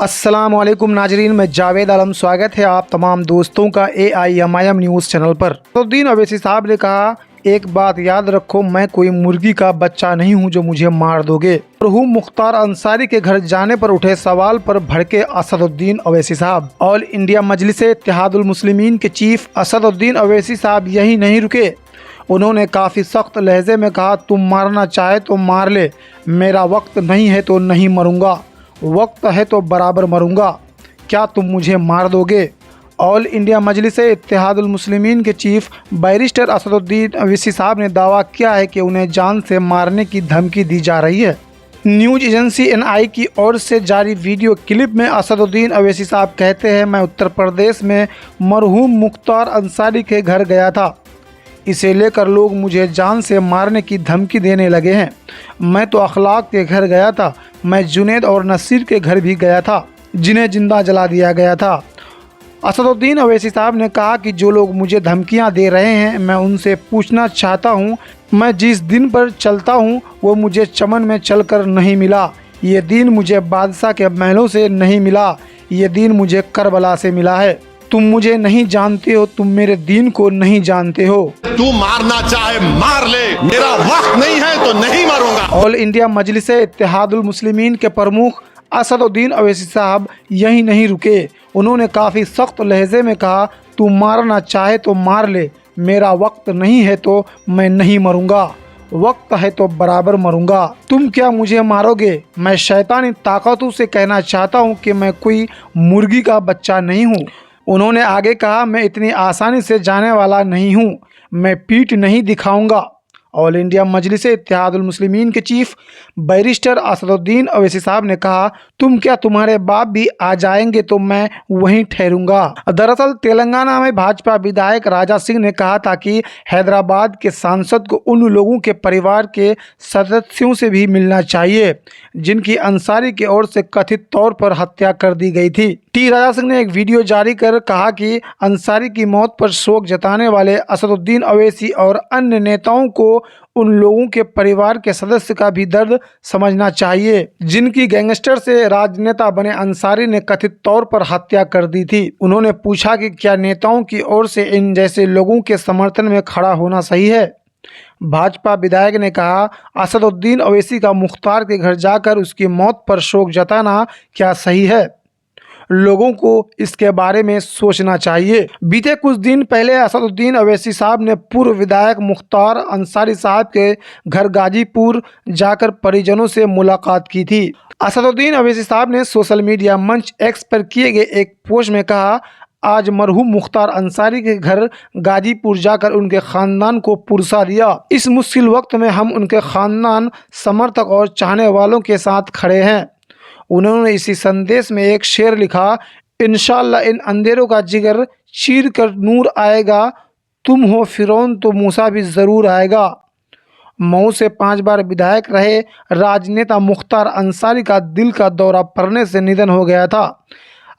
अस्सलाम वालेकुम नाजरीन, मैं जावेद आलम स्वागत है आप तमाम दोस्तों का AIMIM न्यूज़ चैनल पर। असदुद्दीन अवैसी साहब ने कहा, एक बात याद रखो, मैं कोई मुर्गी का बच्चा नहीं हूं जो मुझे मार दोगे। मरहूम मुख्तार अंसारी के घर जाने पर उठे सवाल पर भड़के असदुद्दीन अवैसी साहब। ऑल इंडिया मजलिसे इत्तेहादुल मुस्लिमीन के चीफ असदुद्दीन अवैसी साहब यही नहीं रुके। उन्होंने काफ़ी सख्त लहजे में कहा, तुम मारना चाहे तो मार ले, मेरा वक्त नहीं है तो नहीं मरूंगा, वक्त है तो बराबर मरूंगा, क्या तुम मुझे मार दोगे। ऑल इंडिया मजलिस इत्तेहादुल मुस्लिमीन के चीफ बैरिस्टर असदुद्दीन अवैसी साहब ने दावा किया है कि उन्हें जान से मारने की धमकी दी जा रही है। न्यूज़ एजेंसी NI की ओर से जारी वीडियो क्लिप में असदुद्दीन अवैसी साहब कहते हैं, मैं उत्तर प्रदेश में मरहूम मुख्तार अंसारी के घर गया था, इसे लेकर लोग मुझे जान से मारने की धमकी देने लगे हैं। मैं तो अखलाक के घर गया था, मैं जुनैद और नसीर के घर भी गया था जिन्हें जिंदा जला दिया गया था। असदुद्दीन अवैसी साहब ने कहा कि जो लोग मुझे धमकियां दे रहे हैं, मैं उनसे पूछना चाहता हूं, मैं जिस दिन पर चलता हूं वो मुझे चमन में चलकर नहीं मिला, ये दिन मुझे बादशाह के महलों से नहीं मिला, ये दिन मुझे करबला से मिला है। तुम मुझे नहीं जानते हो, तुम मेरे दीन को नहीं जानते हो। तू मारना चाहे मार ले, मेरा वक्त नहीं है तो नहीं मारूंगा। ऑल इंडिया मजलिस इत्तेहादुल मुस्लिमीन के प्रमुख असदुद्दीन अवैसी साहब यही नहीं रुके। उन्होंने काफ़ी सख्त लहजे में कहा, तू मारना चाहे तो मार ले, मेरा वक्त नहीं है तो मैं नहीं मरूंगा, वक्त है तो बराबर मरूंगा, तुम क्या मुझे मारोगे। मैं शैतानी ताकतों से कहना चाहता हूँ कि मैं कोई मुर्गी का बच्चा नहीं हूँ। उन्होंने आगे कहा, मैं इतनी आसानी से जाने वाला नहीं हूँ, मैं पीठ नहीं दिखाऊंगा। ऑल इंडिया मजलिस इत्तेहादुल मुस्लिमीन के चीफ बैरिस्टर असदुद्दीन अवैसी साहब ने कहा, तुम क्या तुम्हारे बाप भी आ जाएंगे तो मैं वहीं ठहरूंगा। दरअसल तेलंगाना में भाजपा विधायक राजा सिंह ने कहा था कि हैदराबाद के सांसद को उन लोगों के परिवार के सदस्यों से भी मिलना चाहिए जिनकी अंसारी की ओर से कथित तौर पर हत्या कर दी गई थी। राजा सिंह ने एक वीडियो जारी कर कहा कि अंसारी की मौत पर शोक जताने वाले असदुद्दीन अवैसी और अन्य नेताओं को उन लोगों के परिवार के सदस्य का भी दर्द समझना चाहिए जिनकी गैंगस्टर से राजनेता बने अंसारी ने कथित तौर पर हत्या कर दी थी। उन्होंने पूछा कि क्या नेताओं की ओर से इन जैसे लोगों के समर्थन में खड़ा होना सही है। भाजपा विधायक ने कहा, असदुद्दीन अवैसी का मुख्तार के घर जाकर उसकी मौत पर शोक जताना क्या सही है, लोगों को इसके बारे में सोचना चाहिए। बीते कुछ दिन पहले असदुद्दीन अवैसी साहब ने पूर्व विधायक मुख्तार अंसारी साहब के घर गाजीपुर जाकर परिजनों से मुलाकात की थी। असदुद्दीन अवैसी साहब ने सोशल मीडिया मंच X पर किए गए एक पोस्ट में कहा, आज मरहूम मुख्तार अंसारी के घर गाजीपुर जाकर उनके खानदान को पुरसा दिया। इस मुश्किल वक्त में हम उनके खानदान, समर्थक और चाहने वालों के साथ खड़े हैं। उन्होंने इसी संदेश में एक शेर लिखा, इंशाअल्लाह इन अंधेरों का जिगर चीर कर नूर आएगा, तुम हो फिरौन तो मूसा भी ज़रूर आएगा। मऊ से 5 बार विधायक रहे राजनेता मुख्तार अंसारी का दिल का दौरा पड़ने से निधन हो गया था।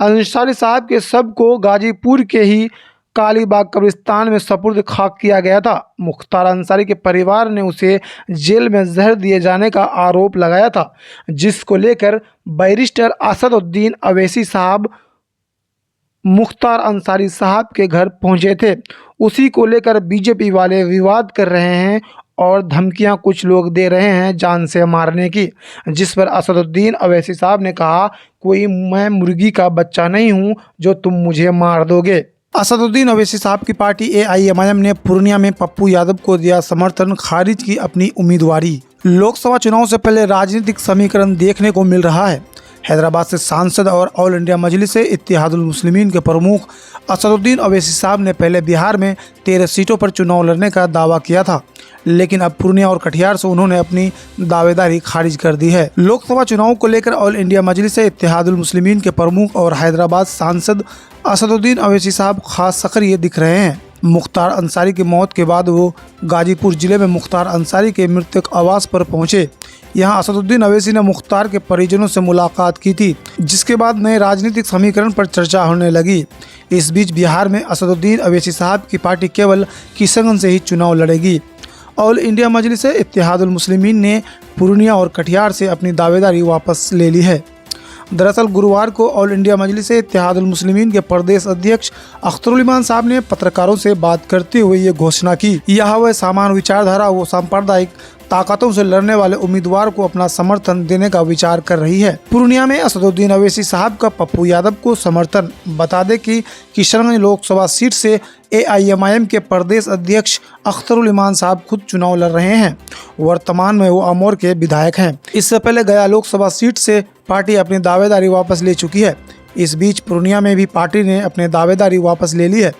अंसारी साहब के शव को गाजीपुर के ही कालीबाग कब्रिस्तान में सपुर्द खाक किया गया था। मुख्तार अंसारी के परिवार ने उसे जेल में जहर दिए जाने का आरोप लगाया था, जिसको लेकर बैरिस्टर असदुद्दीन अवैसी साहब मुख्तार अंसारी साहब के घर पहुंचे थे। उसी को लेकर बीजेपी वाले विवाद कर रहे हैं और धमकियां कुछ लोग दे रहे हैं जान से मारने की, जिस पर असदुद्दीन अवैसी साहब ने कहा, कोई मैं मुर्गी का बच्चा नहीं हूं जो तुम मुझे मार दोगे। असदुद्दीन अवैसी साहब की पार्टी AIMIM ने पूर्णिया में पप्पू यादव को दिया समर्थन, खारिज की अपनी उम्मीदवारी। लोकसभा चुनाव से पहले राजनीतिक समीकरण देखने को मिल रहा है। हैदराबाद से सांसद और ऑल इंडिया मजलिस इत्तेहादुल मुस्लिमीन के प्रमुख असदुद्दीन अवैसी साहब ने पहले बिहार में 13 सीटों पर चुनाव लड़ने का दावा किया था, लेकिन अब पूर्णिया और कटिहार से उन्होंने अपनी दावेदारी खारिज कर दी है। लोकसभा चुनाव को लेकर ऑल इंडिया मजलिस इत्तेहादुल मुस्लिमीन के प्रमुख और हैदराबाद सांसद असदुद्दीन अवैसी साहब खास सक्रिय दिख रहे हैं। मुख्तार अंसारी की मौत के बाद वो गाजीपुर जिले में मुख्तार अंसारी के मृतक आवास पर पहुंचे। यहां असदुद्दीन अवैसी ने मुख्तार के परिजनों से मुलाकात की थी, जिसके बाद नए राजनीतिक समीकरण पर चर्चा होने लगी। इस बीच बिहार में असदुद्दीन अवैसी साहब की पार्टी केवल किशनगंज से ही चुनाव लड़ेगी। ऑल इंडिया मजलिस इत्तेहादुल मुस्लिमीन ने पूर्णिया और कटिहार से अपनी दावेदारी वापस ले ली है। दरअसल गुरुवार को ऑल इंडिया मजलिस इत्तेहादुल मुस्लिमीन के प्रदेश अध्यक्ष अख्तरुल इमान साहब ने पत्रकारों से बात करते हुए ये घोषणा की। यह वह समान विचारधारा वो सांप्रदायिक ताकतों से लड़ने वाले उम्मीदवार को अपना समर्थन देने का विचार कर रही है। पूर्णिया में असदुद्दीन अवैसी साहब का पप्पू यादव को समर्थन। बता दें कि किशनगंज लोकसभा सीट से AIMIM के प्रदेश अध्यक्ष अख्तरुल इमान साहब खुद चुनाव लड़ रहे हैं। वर्तमान में वो अमोर के विधायक हैं। इससे पहले गया लोकसभा सीट से पार्टी अपनी दावेदारी वापस ले चुकी है। इस बीच पूर्णिया में भी पार्टी ने अपनी दावेदारी वापस ले ली है।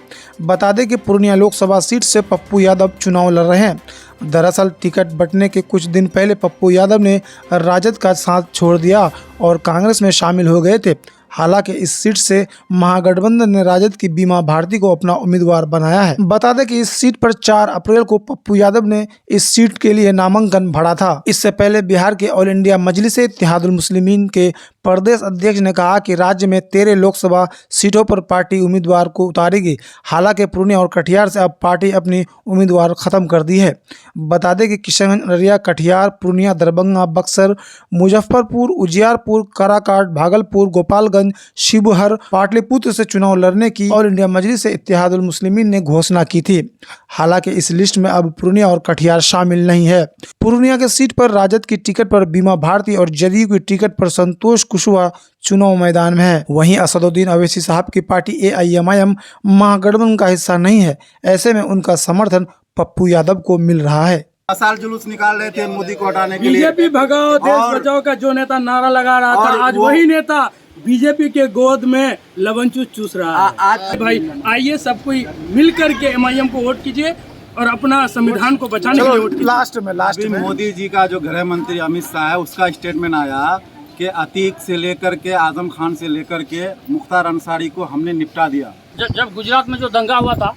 बता दें कि पूर्णिया लोकसभा सीट से पप्पू यादव चुनाव लड़ रहे हैं। दरअसल टिकट बंटने के कुछ दिन पहले पप्पू यादव ने राजद का साथ छोड़ दिया और कांग्रेस में शामिल हो गए थे। हालांकि इस सीट से महागठबंधन ने राजद की बीमा भारती को अपना उम्मीदवार बनाया है। बता दें कि इस सीट पर 4 अप्रैल को पप्पू यादव ने इस सीट के लिए नामांकन भरा था। इससे पहले बिहार के ऑल इंडिया मजलिस इत्तेहादुल मुस्लिमीन के प्रदेश अध्यक्ष ने कहा कि राज्य में 13 लोकसभा सीटों पर पार्टी उम्मीदवार को उतारेगी। हालांकि पूर्णिया और कटिहार से अब पार्टी अपनी उम्मीदवार खत्म कर दी है। बता दें कि किशनगंज, अररिया, कटिहार, पूर्णिया, दरभंगा, बक्सर, मुजफ्फरपुर, उजियारपुर, काराकाट, भागलपुर, गोपालगंज, शिवहर, पाटलिपुत्र से चुनाव लड़ने की ऑल इंडिया मजलिस इत्तेहादुल मुस्लिमीन ने घोषणा की थी। हालांकि इस लिस्ट में अब पूर्णिया और कटिहार शामिल नहीं है। पूर्णिया के सीट पर राजद की टिकट पर बीमा भारती और जदयू की टिकट पर संतोष कुशवाहा चुनाव मैदान में है। वहीं असदुद्दीन अवैसी साहब की पार्टी AIMIM महागठबंधन का हिस्सा नहीं है। ऐसे में उनका समर्थन पप्पू यादव को मिल रहा है। साल जुलूस निकाल रहे थे मोदी को हटाने के लिए। बीजेपी भगाओ देश बचाओ का जो नेता नारा लगा रहा था, आज वही नेता बीजेपी के गोद में लवन चूस रहा है। आज भाई आइए सब कोई मिल करके MIM को वोट कीजिए और अपना संविधान को बचाने के लिए वोट कीजिए। लास्ट में मोदी जी का जो गृह मंत्री अमित शाह है, उसका स्टेटमेंट आया कि अतीक से लेकर के आजम खान से लेकर के मुख्तार अंसारी को हमने निपटा दिया। जब गुजरात में जो दंगा हुआ था,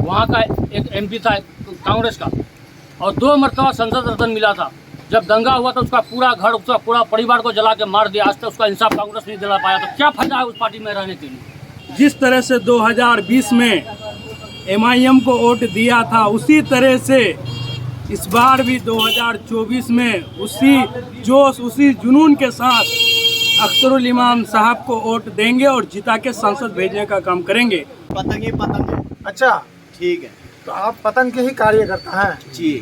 वहाँ का एक MP था कांग्रेस का और 2 मरतबा संसद रत्न मिला था। जब दंगा हुआ तो उसका पूरा घर, उसका पूरा परिवार को जला के मार दिया। आज तक उसका इंसाफ कांग्रेस नहीं दिला पाया। तो क्या फायदा है उस पार्टी में रहने के लिए? जिस तरह से 2020 में MIM को वोट दिया था, उसी तरह से इस बार भी 2024 में उसी जोश, उसी जुनून के साथ अख्तरुल इमाम साहब को वोट देंगे और जिता के संसद भेजने का काम करेंगे। पतंग। अच्छा, ठीक है, तो आप पतंग के ही कार्यकर्ता हैं जी।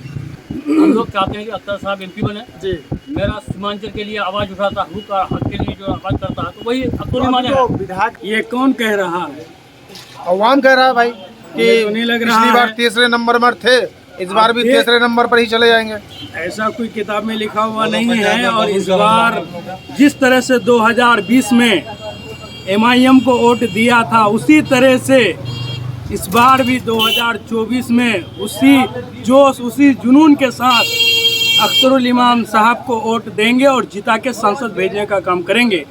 हम लोग चाहते हैं कि अख्तर साहब MP बने जी। मेरा सीमांचल के लिए आवाज उठाता, हुक और हक के लिए जो आवाज करता है, तो वही अख्तरुल इमाम है। विधायक ये कौन कह रहा है? अवाम कह रहा है भाई मुझे तो नहीं लग रहा पिछली बार है। 3रे नंबर पर थे, इस बार भी 3रे नंबर पर ही चले जाएंगे। ऐसा कोई किताब में लिखा हुआ नहीं है। और इस बार जिस तरह से 2020 में MIM को वोट दिया था, उसी तरह से इस बार भी 2024 में उसी जोश, उसी जुनून के साथ अख्तरुल इमाम साहब को वोट देंगे और जिता के संसद भेजने का काम करेंगे।